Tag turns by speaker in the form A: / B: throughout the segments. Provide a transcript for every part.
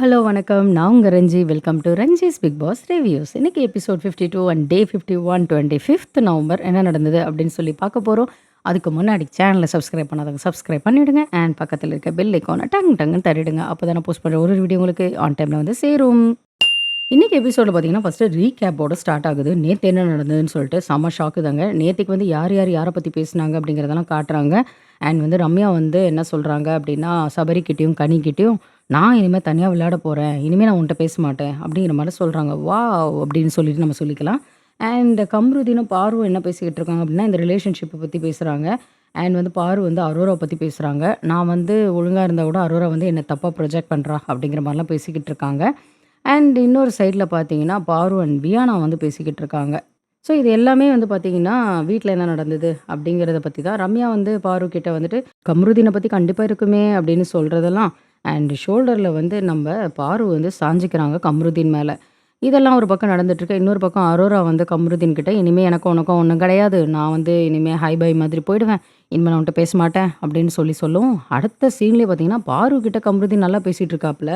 A: Hello வணக்கம். நான் உங்க Ranji. Welcome to Ranji's Bigg Boss reviews. இன்னைக்கு episode 52 and day 51 25th November என்ன நடந்தது அப்படின்னு சொல்லி பார்க்க போறோம். அதுக்கு முன்னாடி சேனலை சப்ஸ்கிரைப் பண்ணாதவங்க சப்ஸ்கிரைப் பண்ணிடுங்க. அண்ட் பக்கத்தில் இருக்க பெல் ஐக்கானை டங்குன்னு தட்டிடுங்க. அப்போ தான் போஸ்ட் பண்ணுற ஒரு வீடியோ உங்களுக்கு ஆன் டைமில் வந்து சேரும். இன்னைக்கு எபிசோடில் பார்த்தீங்கன்னா ஃபஸ்ட்டு ரீகேப்போட ஸ்டார்ட் ஆகுது. நேற்று என்ன நடந்ததுன்னு சொல்லிட்டு செம்ம ஷாக்கு தாங்க. நேற்றுக்கு வந்து யார் யார் யாரை பற்றி பேசுனாங்க அப்படிங்கிறதெல்லாம் காட்டுறாங்க. அண்ட் வந்து ரம்யா வந்து என்ன சொல்கிறாங்க அப்படின்னா சபரிக்கிட்டேயும் கனிக்கிட்டேயும் நான் இனிமேல் தனியாக விளையாட போகிறேன், இனிமேல் நான் உன்கிட்ட பேச மாட்டேன் அப்படிங்கிற மாதிரி சொல்கிறாங்க. வா அப்படின்னு சொல்லிட்டு நம்ம சொல்லிக்கலாம். அண்ட் கம்ருதீனும் பார்வும் என்ன பேசிக்கிட்டு இருக்காங்க அப்படின்னா இந்த ரிலேஷன்ஷிப்பை பற்றி பேசுகிறாங்க. அண்ட் வந்து பாரு வந்து அரோராவை பற்றி பேசுகிறாங்க. நான் வந்து ஒழுங்காக இருந்தால் கூட அரோரா வந்து என்னை தப்பாக ப்ரொஜெக்ட் பண்ணுறா அப்படிங்கிற மாதிரிலாம் பேசிக்கிட்டு இருக்காங்க. அண்ட் இன்னொரு சைடில் பார்த்தீங்கன்னா பாரு அண்ட் வியானா வந்து பேசிக்கிட்டு இருக்காங்க. ஸோ இது எல்லாமே வந்து பார்த்தீங்கன்னா வீட்டில் என்ன நடந்தது அப்படிங்கிறத பற்றி தான். ரம்யா வந்து பாரு கிட்ட வந்துட்டு கம்ருதீனை பற்றி கண்டிப்பாக இருக்குமே அப்படின்னு சொல்கிறதெல்லாம் அண்ட் ஷோல்டரில் வந்து நம்ம பாரு வந்து சாஞ்சிக்கிறாங்க கம்ருதீன் மேலே. இதெல்லாம் ஒரு பக்கம் நடந்துட்டுருக்கு. இன்னொரு பக்கம் அரோரா வந்து கம்ருதீன் கிட்ட இனிமேல் எனக்கும் உனக்கும் ஒன்றும் கிடையாது, நான் வந்து இனிமேல் ஹை பை மாதிரி போயிடுவேன், இனிமேல் நான் உன்கிட்ட பேச மாட்டேன் அப்படின்னு சொல்லும். அடுத்த சீன்லேயே பார்த்தீங்கன்னா பாரு கிட்ட கம்ருதீன் நல்லா பேசிகிட்டு இருக்காப்புல.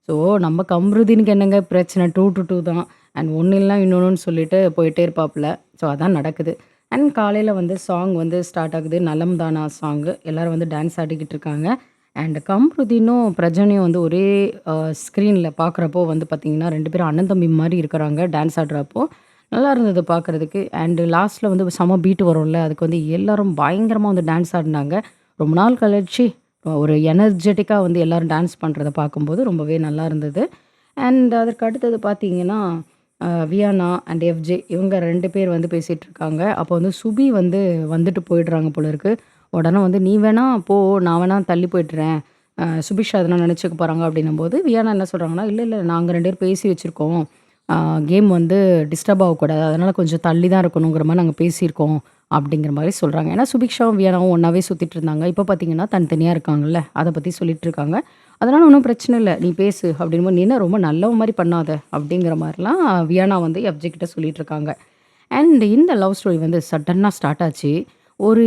A: ஸோ நம்ம கம்ருதீனுக்கு என்னங்க பிரச்சனை, 2 to 2 தான். அண்ட் ஒன்று இல்லைனா இன்னொன்றுன்னு சொல்லிட்டு போயிட்டே இருப்பாப்புல. ஸோ அதான் நடக்குது. அண்ட் காலையில் வந்து சாங் வந்து ஸ்டார்ட் ஆகுது. நலம் தானா சாங்கு. எல்லோரும் வந்து டான்ஸ் ஆடிக்கிட்டு இருக்காங்க. அண்ட் கம்ருதீனும் பிரஜனையும் வந்து ஒரே ஸ்க்ரீனில் பார்க்குறப்போ வந்து பார்த்திங்கன்னா 2 பேரும் அண்ணன் தம்பி மாதிரி இருக்கிறாங்க டான்ஸ் ஆடுறப்போ. நல்லா இருந்தது பார்க்குறதுக்கு. அண்டு லாஸ்ட்டில் வந்து செம பீட்டு வரும்ல, அதுக்கு வந்து எல்லோரும் பயங்கரமாக வந்து டான்ஸ் ஆடினாங்க. ரொம்ப நாள் கழிச்சு ஒரு எனர்ஜெட்டிக்காக வந்து எல்லோரும் டான்ஸ் பண்ணுறத பார்க்கும்போது ரொம்பவே நல்லா இருந்தது. அண்ட் அதற்கு அடுத்தது பார்த்தீங்கன்னா வியானா அண்ட் எஃப்ஜே இவங்க 2 பேர் வந்து பேசிகிட்டு இருக்காங்க. அப்போ வந்து சுபி வந்து வந்துட்டு போயிடுறாங்க போல இருக்கு. உடனே வந்து நீ வேணா போ, நான் வேணா தள்ளி போய்ட்டுறேன், சுபிக்ஷா எதனா நினச்சிக்க போகிறாங்க அப்படின்னும்போது வியானா என்ன சொல்கிறாங்கன்னா, இல்லை இல்லை நாங்கள் 2 பேரும் பேசி வச்சுருக்கோம், கேம் வந்து டிஸ்டர்ப் ஆகக்கூடாது, அதனால் கொஞ்சம் தள்ளி தான் இருக்கணுங்கிற மாதிரி நாங்கள் பேசியிருக்கோம் அப்படிங்கிற மாதிரி சொல்கிறாங்க. ஏன்னா சுபிக்ஷாவும் வியானாவும் ஒன்றாவே சுற்றிட்டு இருந்தாங்க. இப்போ பார்த்தீங்கன்னா தனித்தனியாக இருக்காங்கல்ல, அதை பற்றி சொல்லிட்டு இருக்காங்க. அதனால் ஒன்றும் பிரச்சனை இல்லை, நீ பேசு அப்படின்போது நீ என்ன ரொம்ப நல்ல மாதிரி பண்ணாத அப்படிங்கிற மாதிரிலாம் வியானா வந்து எஃப்ஜே கிட்ட சொல்லிட்டு இருக்காங்க. அண்ட் இந்த லவ் ஸ்டோரி வந்து சடனாக ஸ்டார்ட் ஆச்சு. ஒரு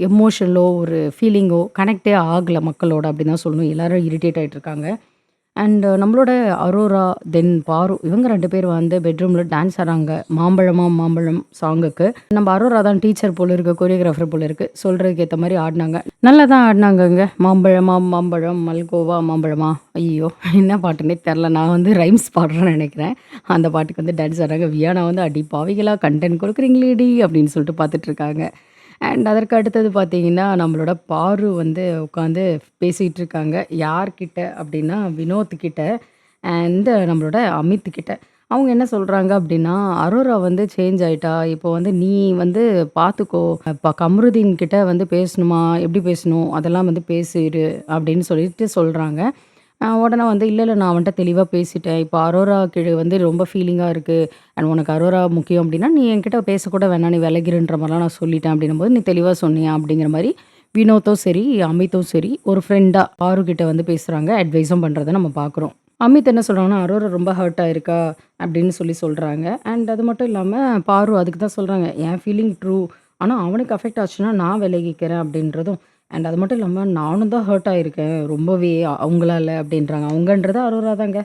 A: எமோஷனலோ ஒரு ஃபீலிங்கோ கனெக்டே ஆகலை மக்களோட அப்படின்னு தான் சொல்லணும். எல்லோரும் இரிட்டேட் ஆகிட்டு இருக்காங்க. அண்ட் நம்மளோட அரோரா தென் பாரு இவங்க 2 பேர் வந்து பெட்ரூமில் டான்ஸ் ஆடுறாங்க. மாம்பழமா மாம்பழம் சாங்குக்கு. நம்ம அரோரா தான் டீச்சர் போல இருக்கு, கொரியோகிராஃபர் போல இருக்கு, சொல்கிறதுக்கு ஏற்ற மாதிரி ஆடினாங்க. நல்லா தான் ஆடினாங்கங்க. மாம்பழமா மாம்பழம் மல்கோவா மாம்பழமா, ஐயோ என்ன பாட்டுன்னே தெரில, நான் வந்து ரைம்ஸ் பாடுறேன்னு நினைக்கிறேன். அந்த பாட்டுக்கு வந்து டான்ஸ் ஆடுறாங்க. வியானா வந்து அடி பாவிகளா கண்டென்ட் கொடுக்குறீங்களேடி அப்படின்னு சொல்லிட்டு பார்த்துட்ருக்காங்க. அண்ட் அதற்கு அடுத்தது பார்த்தீங்கன்னா நம்மளோட பாரு வந்து உட்காந்து பேசிகிட்டு இருக்காங்க. யார்கிட்ட அப்படின்னா வினோத்கிட்ட அண்ட் நம்மளோட அமித்கிட்ட. அவங்க என்ன சொல்கிறாங்க அப்படின்னா அரோரா வந்து சேஞ்ச் ஆகிட்டா, இப்போ வந்து நீ வந்து பார்த்துக்கோ, இப்போ கம்ருதீன் கிட்ட வந்து பேசணுமா, எப்படி பேசணும் அதெல்லாம் வந்து பேசிடு அப்படின்னு சொல்லிட்டு சொல்கிறாங்க. உடனே வந்து இல்ல, இல்ல நான் அவன்ட்ட தெளிவா பேசிட்டேன். இப்போ அரோரா வந்து ரொம்ப ஃபீலிங்கா இருக்கு. அண்ட் உனக்கு அரோரா முக்கியம் அப்படின்னா, நீ என்கிட்ட பேசக்கூட வேணாம். நீ விலகிருன்ற மாரிலாம் நான் சொல்லிட்டேன் அப்படின்னும்போது, நீ தெளிவா சொன்னியா? அப்படிங்கிற மாரி வினோத்தும் சரி, அமித்தும் சரி ஒரு ஃப்ரெண்டா ஆரு கிட்ட வந்து பேசுறாங்க. அட்வைஸும் பண்றத நம்ம பார்க்குறோம். அமித் என்ன சொல்றாங்கன்னா, "அரோரா ரொம்ப ஹர்ட் ஆயிருக்கா" அப்படின்னு சொல்றாங்க. அண்ட் அது மட்டும் இல்லாம பாரு அதுக்கு தான் சொல்றாங்க, "என் ஃபீலிங் ட்ரூ. ஆனா அவனுக்கு அஃபெக்ட் ஆச்சுன்னா நான் விலகிக்கிறேன்" அப்படின்றதும். அண்ட் அது மட்டும் இல்லாம நானும் தான் ஹர்ட் ஆயிருக்கேன் ரொம்பவே அவங்களால அப்படின்றாங்க. அவங்கன்றது அரோரா தாங்க.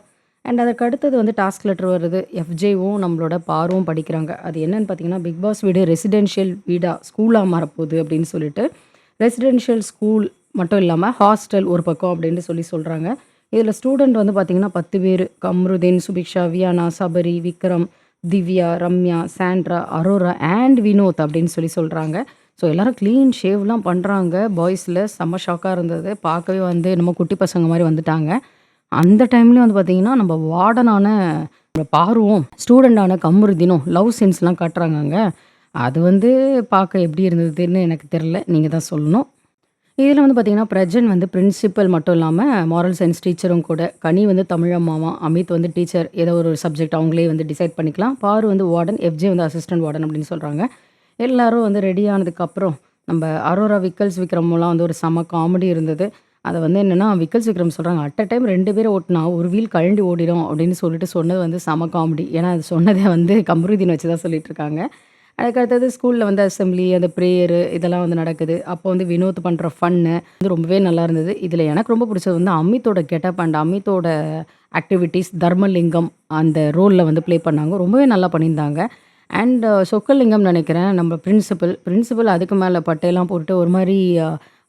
A: அண்ட் அதுக்கு அடுத்தது வந்து டாஸ்க் லெட்டர் வருது. எஃப்ஜேவும் நம்மளோட பாருவும் படிக்கிறாங்க. அது என்னன்னு பார்த்தீங்கன்னா, பிக் பாஸ் வீடு ரெசிடென்ஷியல் வீடா ஸ்கூலா மாறப்போகுது அப்படின்னு சொல்லிட்டு, ரெசிடென்ஷியல் ஸ்கூல் மட்டும் இல்லாம ஹாஸ்டல் ஒரு பக்கம் அப்படின்னு சொல்றாங்க. இதில் ஸ்டூடெண்ட் வந்து பார்த்தீங்கன்னா 10 பேர். Kamrudeen, Subiksha, Viana, Sabari, Vikram, Divya, Ramya, Sandra, Aurora and Vinod அப்படின்னு சொல்றாங்க. ஸோ எல்லாரும் க்ளீன் ஷேவ்லாம் பண்ணுறாங்க. பாய்ஸில் செம்ம ஷாக்காக இருந்தது. பார்க்கவே வந்து என்னமோ குட்டி பசங்க மாதிரி வந்துட்டாங்க. அந்த டைம்லேயும் வந்து பார்த்தீங்கன்னா நம்ம வார்டனான பாருவும் ஸ்டூடெண்டான கம்ருதீனும் லவ் சீன்ஸ்லாம் காட்டுறாங்கங்க. அது வந்து பார்க்க எப்படி இருந்ததுன்னு எனக்கு தெரில, நீங்கள் தான் சொல்லணும். இதில் வந்து பார்த்தீங்கன்னா பிரஜன் வந்து பிரின்சிபல் மட்டும் இல்லாமல் மாரல் சயின்ஸ் டீச்சரும் கூட. கனி வந்து தமிழ் அம்மாவா, அமித் வந்து டீச்சர், ஏதோ ஒரு சப்ஜெக்ட் அவங்களே வந்து டிசைட் பண்ணிக்கலாம். பாரு வந்து வார்டன், எஃப்ஜே வந்து அசிஸ்டன்ட் வார்டன் அப்படின்னு சொல்கிறாங்க. எல்லாரும் வந்து ரெடி ஆனதுக்கப்புறம் நம்ம அரோரா விக்கல்ஸ் விக்ரம்லாம் வந்து ஒரு செம காமெடி இருந்தது. அதை வந்து என்னென்னா விக்கல்ஸ் விக்ரம் சொல்கிறாங்க, அட் அ டைம் 2 பேரை ஓட்டினா ஒரு வீல் கழண்டி ஓடிடும் அப்படின்னு சொல்லிட்டு சொன்னது வந்து செம காமெடி. ஏன்னா அது சொன்னதை வந்து கம்ருதீன் வச்சு தான் சொல்லிட்டு இருக்காங்க. அதுக்கு அடுத்தது ஸ்கூலில் வந்து அசெம்பிளி, அந்த ப்ரேயரு இதெல்லாம் வந்து நடக்குது. அப்போ வந்து வினோத் பண்ணுற ஃபன்னு வந்து ரொம்பவே நல்லா இருந்தது. இதில் எனக்கு ரொம்ப பிடிச்சது வந்து அமித்தோட கெட்டப் அண்ட் அமித்தோட ஆக்டிவிட்டீஸ் தர்மலிங்கம் அந்த ரோலில் வந்து ப்ளே பண்ணாங்க. ரொம்பவே நல்லா பண்ணியிருந்தாங்க. அண்ட் சொக்கலிங்கம் நினைக்கிறேன் நம்ம பிரின்சிபல் அதுக்கு மேலே பட்டையெல்லாம் போட்டு ஒரு மாதிரி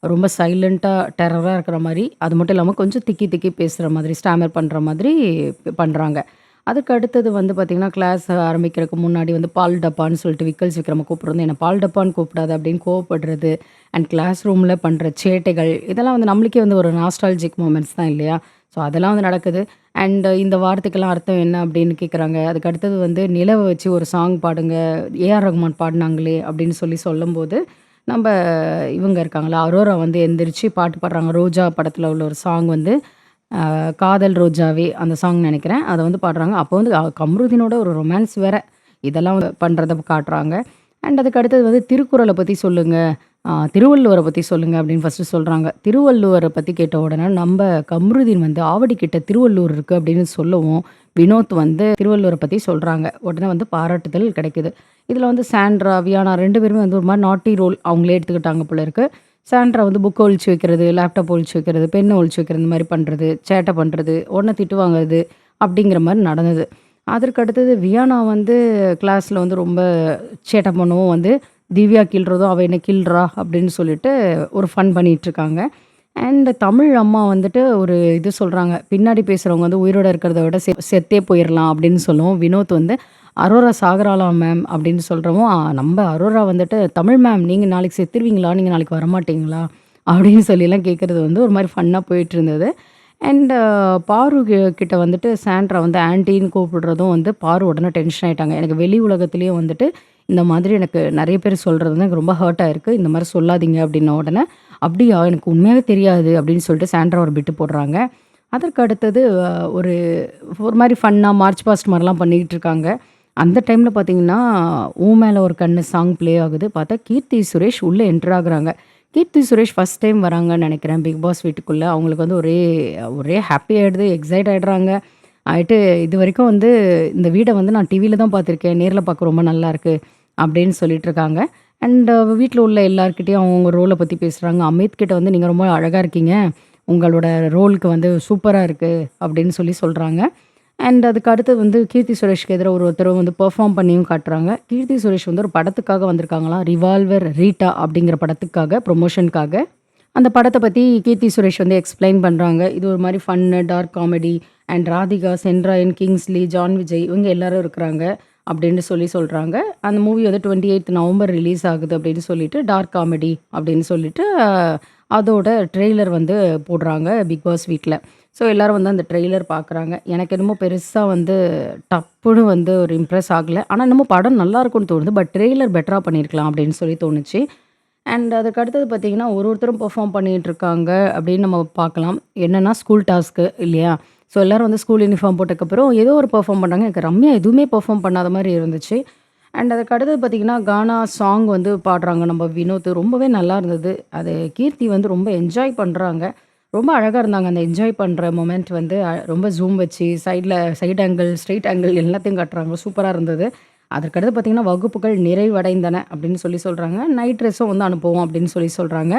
A: ரொம்ப சைலண்ட்டாக டெரராக இருக்கிற மாதிரி, அது மட்டும் இல்லாமல் கொஞ்சம் திக்கி திக்கி பேசுகிற மாதிரி ஸ்டாமர் பண்ணுற மாதிரி பண்ணுறாங்க. அதுக்கு அடுத்தது வந்து பார்த்திங்கன்னா, கிளாஸ் ஆரம்பிக்கிறதுக்கு முன்னாடி வந்து பால் டப்பான்னு சொல்லிட்டு விக்கல்ஸ் விக்ரம கூப்பிட்றது, என்னை பால் டப்பான்னு கூப்பிடாது அப்படின்னு கோவப்படுறது, அண்ட் கிளாஸ் ரூமில் பண்ணுற சேட்டைகள், இதெல்லாம் வந்து நம்மளுக்கே வந்து ஒரு நாஸ்டாலஜிக் மூமெண்ட்ஸ் தான் இல்லையா? ஸோ அதெல்லாம் வந்து நடக்குது. அண்ட் இந்த வார்த்தைக்கெல்லாம் அர்த்தம் என்ன அப்படின்னு கேட்குறாங்க. அதுக்கு அடுத்தது வந்து நிலவை வச்சு ஒரு சாங் பாடுங்க, ஏஆர் ரகுமான் பாடினாங்களே அப்படின்னு சொல்லும்போது, நம்ம இவங்க இருக்காங்களா, அரோரா வந்து எந்திரிச்சு பாட்டு பாடுறாங்க. ரோஜா படத்தில் உள்ள ஒரு சாங் வந்து காதல் ரோஜாவே அந்த சாங் நினைக்கிறேன். அத வந்து பாடுறாங்க. அப்போ வந்து கம்ருதீனோட ஒரு ரொமான்ஸ் வேற. இதெல்லாம் பண்றத காட்டுறாங்க. அண்ட் அதுக்கு அடுத்தது வந்து திருக்குறள பத்தி சொல்லுங்க. திருவள்ளுவர பத்தி சொல்லுங்க அப்படின்னு ஃபர்ஸ்ட்டு சொல்றாங்க. திருவள்ளுவர பத்தி கேட்ட உடனே நம்ப கம்ருதீன் வந்து ஆவடிக்கிட்ட திருவள்ளூர் இருக்கு அப்படின்னு சொல்லவும், வினோத் வந்து திருவள்ளுவர பத்தி சொல்றாங்க. உடனே வந்து பாராட்டுதல் கிடைக்குது. இதில வந்து சாண்ட்ரா, வியானா 2 பேருமே வந்து ஒரு மாரி நாட்டி ரோல் அவங்களே எடுத்துக்கிட்டாங்க போல இருக்கு. சாண்ட்ரா வந்து புக்க ஒழிச்சு வைக்கிறது, லேப்டாப் ஒழிச்சு வைக்கிறது, பென்ன ஒழிச்சு வைக்கிறது இந்த மாரி பண்றது, சேட்டை பண்றது, உடனே திட்டு வாங்குறது அப்படிங்கிற மாரி நடந்தது. அதற்கு அடுத்தது வியானா வந்து கிளாஸ்ல வந்து ரொம்ப சேட்டை பண்ணவும் வந்து திவ்யா கில்றதும், "அவ என்ன கில்றா" அப்படின்னு சொல்லிட்டு ஒரு ஃபன் பண்ணிட்டுருக்காங்க. அண்ட் தமிழ் அம்மா வந்துட்டு ஒரு இது சொல்றாங்க. பின்னாடி பேசுறவங்க வந்து உயிரோட இருக்கிறத விட செத்தே போயிரலாம் அப்படின்னு சொல்லவும், வினோத் வந்து "அரோரா சாகராலாம் மேம்" அப்படின்னு சொல்றவும், நம்ம அரோரா வந்துட்டு, "தமிழ் மேம் நீங்க நாளைக்கு செத்துருவீங்களா? நீங்க நாளைக்கு வரமாட்டீங்களா?" அப்படின்னு சொல்லிலாம் கேட்கறது வந்து ஒரு மாரி ஃபன்னா போயிட்டுருந்தது. அண்ட் பாரு கிட்ட வந்துட்டு சாண்ட்ரா வந்து ஆன்ட்டின்னு கூப்பிடுறதும் வந்து பாரு உடனே டென்ஷன் ஆயிட்டாங்க. எனக்கு வெளி உலகத்திலேயும் வந்துட்டு இந்த மாதிரி எனக்கு நெறைய பேர் சொல்றது வந்து எனக்கு ரொம்ப ஹர்ட் ஆயிருக்கு. இந்த மாரி சொல்லாதீங்க அப்படின்ன உடனே, "அப்படியா? எனக்கு உண்மையாவே தெரியாது" அப்படின்னு சொல்லிட்டு சாண்ட்ரா ஒரு பிட்டு போடுறாங்க. அதற்கு அடுத்தது ஒரு ஒரு மாரி ஃபன்னா மார்ச் பாஸ்ட் மாரிலாம் பண்ணிக்கிட்டு இருக்காங்க. அந்த டைம்ல பார்த்தீங்கன்னா, "ஊ மேல ஒரு கண்ணு" சாங் ப்ளே ஆகுது. பார்த்தா கீர்த்தி சுரேஷ் உள்ள என்டர் ஆகுறாங்க. கீர்த்தி சுரேஷ் ஃபர்ஸ்ட் டைம் வராங்கன்னு நெனைக்கிறேன் பிக் பாஸ் வீட்டுக்குள்ள. அவங்களுக்கு வந்து ஒரே ஒரே ஹாப்பி ஆயிடுது, எக்ஸைட் ஆயிடுறாங்க. ஆயிட்டு இதுவரைக்கும் வந்து இந்த வீட வந்து நான் டிவில தான் பார்த்துருக்கேன். நேர்ல பார்க்க ரொம்ப நல்லாயிருக்கு அப்படின்னு சொல்லிட்டு இருக்காங்க. அண்ட் வீட்ல உள்ள எல்லார்கிட்டயும் அவங்கவங்க ரோல பத்தி பேசுறாங்க. அமித் கிட்ட வந்து "நீங்க ரொம்ப அழகா இருக்கீங்க. உங்களோட ரோலுக்கு வந்து சூப்பரா இருக்கு" அப்படின்னு சொல்றாங்க. அண்ட் அதுக்கு அடுத்து வந்து கீர்த்தி சுரேஷ்க்கு எதிரா ஒருத்தர் வந்து பெர்ஃபார்ம் பண்ணியும் காட்டுறாங்க. கீர்த்தி சுரேஷ் வந்து ஒரு படத்துக்காக வந்திருக்காங்களாம். ரிவால்வர் ரீட்டா அப்படிங்கிற படத்துக்காக ப்ரொமோஷனுக்காக. அந்த படத்த பத்தி கீர்த்தி சுரேஷ் வந்து எக்ஸ்ப்ளைன் பண்றாங்க. இது ஒரு மாரி fun, dark comedy and Radhika, Sendrayan, Kingsley, John Vijay இவங்க எல்லாரும் இருக்கிறாங்க அப்படின்னு சொல்றாங்க. அந்த மூவி வந்து 28th நவம்பர் ரிலீஸ் ஆகுது அப்படின்னு சொல்லிட்டு, டார்க் காமெடி அப்படின்னு சொல்லிட்டு, அதோட ட்ரெய்லர் வந்து போடுறாங்க பிக் பாஸ் வீட்ல. ஸோ எல்லாரும் வந்து அந்த ட்ரெய்லர் பார்க்குறாங்க. எனக்கு என்னமோ பெருசா வந்து டப்புன்னு வந்து ஒரு இம்ப்ரெஸ் ஆகல. ஆனா என்னமோ படம் நல்லாருக்கும்னு தோணுது. பட் ட்ரெய்லர் பெட்டரா பண்ணியிருக்கலாம் அப்படின்னு தோணுச்சு. அண்ட் அதுக்கு அடுத்தது பார்த்தீங்கன்னா, ஒருத்தரும் பெர்ஃபார்ம் பண்ணிட்டு இருக்காங்க அப்படின்னு நம்ம பார்க்கலாம். என்னன்னா ஸ்கூல் டாஸ்க்கு இல்லையா? ஸோ எல்லாரும் வந்து ஸ்கூல் யூனிஃபார்ம் போட்டதுக்கப்புறம் ஏதோ ஒரு பெர்ஃபார்ம் பண்ணாங்க. எனக்கு ரம்யா எதுவுமே பெர்ஃபார்ம் பண்ணாத மாரி இருந்துச்சு. அண்ட் அதுக்கு அடுத்தது பார்த்தீங்கன்னா, கானா சாங் வந்து பாடுறாங்க நம்ம வினோத். ரொம்பவே நல்லா இருந்தது. அது கீர்த்தி வந்து ரொம்ப என்ஜாய் பண்றாங்க. ரொம்ப அழகா இருந்தாங்க. அந்த என்ஜாய் பண்ற மொமெண்ட் வந்து ரொம்ப ஜூம் வச்சு சைட் ஆங்கிள், ஸ்ட்ரெய்ட் ஆங்கிள் எல்லாத்தையும் காட்டுறாங்க. சூப்பரா இருந்தது. அதற்கடுத்து பார்த்தீங்கன்னா, வகுப்புகள் நிறைவடைந்தன அப்படின்னு சொல்றாங்க. நைட் ட்ரெஸ்ஸும் வந்து அனுப்புவோம் அப்படின்னு சொல்றாங்க.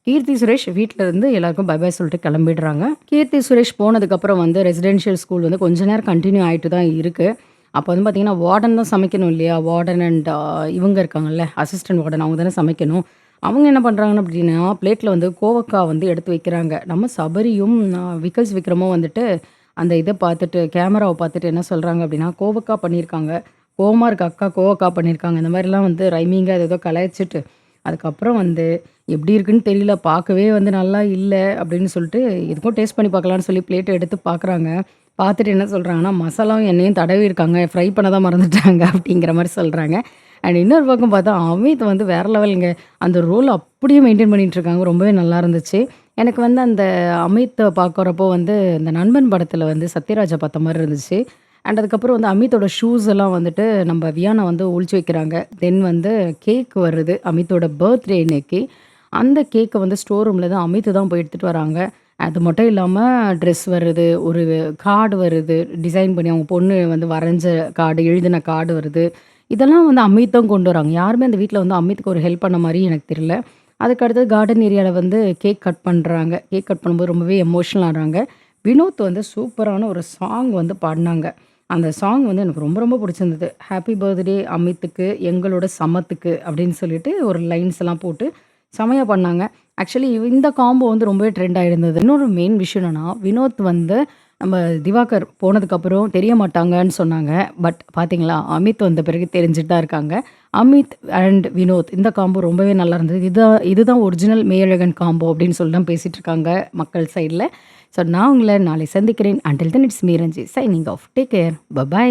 A: கீர்த்தி சுரேஷ் வீட்ல இருந்து எல்லாருக்கும் பை பை சொல்லிட்டு கிளம்பிடுறாங்க. கீர்த்தி சுரேஷ் போனதுக்கப்புறம் வந்து ரெசிடென்ஷியல் ஸ்கூல் வந்து கொஞ்ச நேரம் கன்டின்யூ ஆயிட்டு தான் இருக்கு. அப்போ வந்து பார்த்தீங்கன்னா, வார்டன் தான் சமைக்கணும் இல்லையா? வார்டன் அண்ட் இவங்க இருக்காங்கல்ல, அசிஸ்டன்ட் வார்டன் அவங்க தானே சமைக்கணும். அவங்க என்ன பண்றாங்கன்னா அப்படின்னா, பிளேட்ல வந்து கோவக்கா வந்து எடுத்து வைக்கிறாங்க. நம்ம சபரியும், விக்கல்ஸ் விக்ரமும் வந்துட்டு அந்த இத பார்த்துட்டு, கேமராவ பார்த்துட்டு என்ன சொல்றாங்க அப்படின்னா, கோவக்கா பண்ணியிருக்காங்க. கோவமா இருக்க அக்கா கோவக்கா பண்ணியிருக்காங்க. இந்த மாரிலாம் வந்து ரைமிங்கா ஏதேதோ கலாய்ச்சிட்டு, அதுக்கப்புறம் வந்து எப்படி இருக்குன்னு தெரியல. பார்க்கவே வந்து நல்லா இல்ல அப்படின்னு சொல்லிட்டு, எதுக்கும் டேஸ்ட் பண்ணி பார்க்கலான்னு சொல்லி பிளேட்ட எடுத்து பார்க்குறாங்க. பார்த்துட்டு என்ன சொல்றாங்கன்னா, மசாலாவும் எண்ணெயும் தடவி இருக்காங்க. ஃப்ரை பண்ண தான் மறந்துட்டாங்க அப்படிங்கிற மாரி சொல்றாங்க. அண்ட் இன்னொரு பக்கம் பார்த்தா, அமித் வந்து வேற லெவல்ங்க. அந்த ரோல் அப்படியே மெயின்டெயின் பண்ணிட்டு இருக்காங்க. ரொம்பவே நல்லா இருந்துச்சு. எனக்கு வந்து அந்த அமித்த பார்க்குறப்போ வந்து, இந்த நண்பன் படத்தில வந்து சத்யராஜ பார்த்த மாரி இருந்துச்சு. அண்ட் அதுக்கப்புறம் வந்து அமித்தோட ஷூஸ் எல்லாம் வந்துட்டு நம்ம வியானா வந்து ஒளிச்சு வைக்கிறாங்க. தென் வந்து கேக் வருது. அமித்தோட பர்த்டே இன்னைக்கு. அந்த கேக்க வந்து ஸ்டோர் ரூம்ல தான் அமித் தான் போய் எடுத்துட்டு வராங்க. அது மட்டும் இல்லாம ட்ரெஸ் வருது. ஒரு கார்டு வருது. டிசைன் பண்ணி அவங்க பொண்ணு வந்து வரைஞ்ச கார்டு, எழுதின கார்டு வருது. இதெல்லாம் வந்து அமித் தான் கொண்டு வராங்க. யாருமே அந்த வீட்ல வந்து அமித்துக்கு ஒரு ஹெல்ப் பண்ண மாரி எனக்கு தெரியல. அதுக்கு அடுத்தது கார்டன் ஏரியால வந்து கேக் கட் பண்றாங்க. கேக் கட் பண்ணும்போது ரொம்பவே எமோஷனல் ஆகுறாங்க. வினோத் வந்து சூப்பரான ஒரு சாங் வந்து பாடுனாங்க. அந்த சாங் வந்து எனக்கு ரொம்ப ரொம்ப பிடிச்சிருந்தது. "ஹேப்பி பர்த்டே அமித்துக்கு எங்களோட சமத்துக்கு" அப்படின்னு சொல்லிட்டு ஒரு லைன்ஸ் எல்லாம் போட்டு செமையா பண்ணாங்க. ஆக்சுவலி இந்த காம்போ வந்து ரொம்பவே ட்ரெண்ட் ஆயிருந்தது. இன்னொரு மெயின் விஷயம் என்னன்னா, வினோத் வந்து நம்ம திவாகர் போனதுக்கப்புறம் தெரிய மாட்டாங்கன்னு சொன்னாங்க. பட் பார்த்தீங்களா, அமித் வந்த பிறகு தெரிஞ்சுட்டு தான் இருக்காங்க. அமித் அண்ட் வினோத் இந்த காம்போ ரொம்பவே நல்லா இருந்தது. இதுதான் ஒரிஜினல் மெய்யழகன் காம்போ அப்படின்னு சொல்லி தான் பேசிட்டு இருக்காங்க மக்கள் சைட்ல. ஸோ நான் உங்கள நாளை சந்திக்கிறேன். Until then it's me Ranji signing off. Take care. By.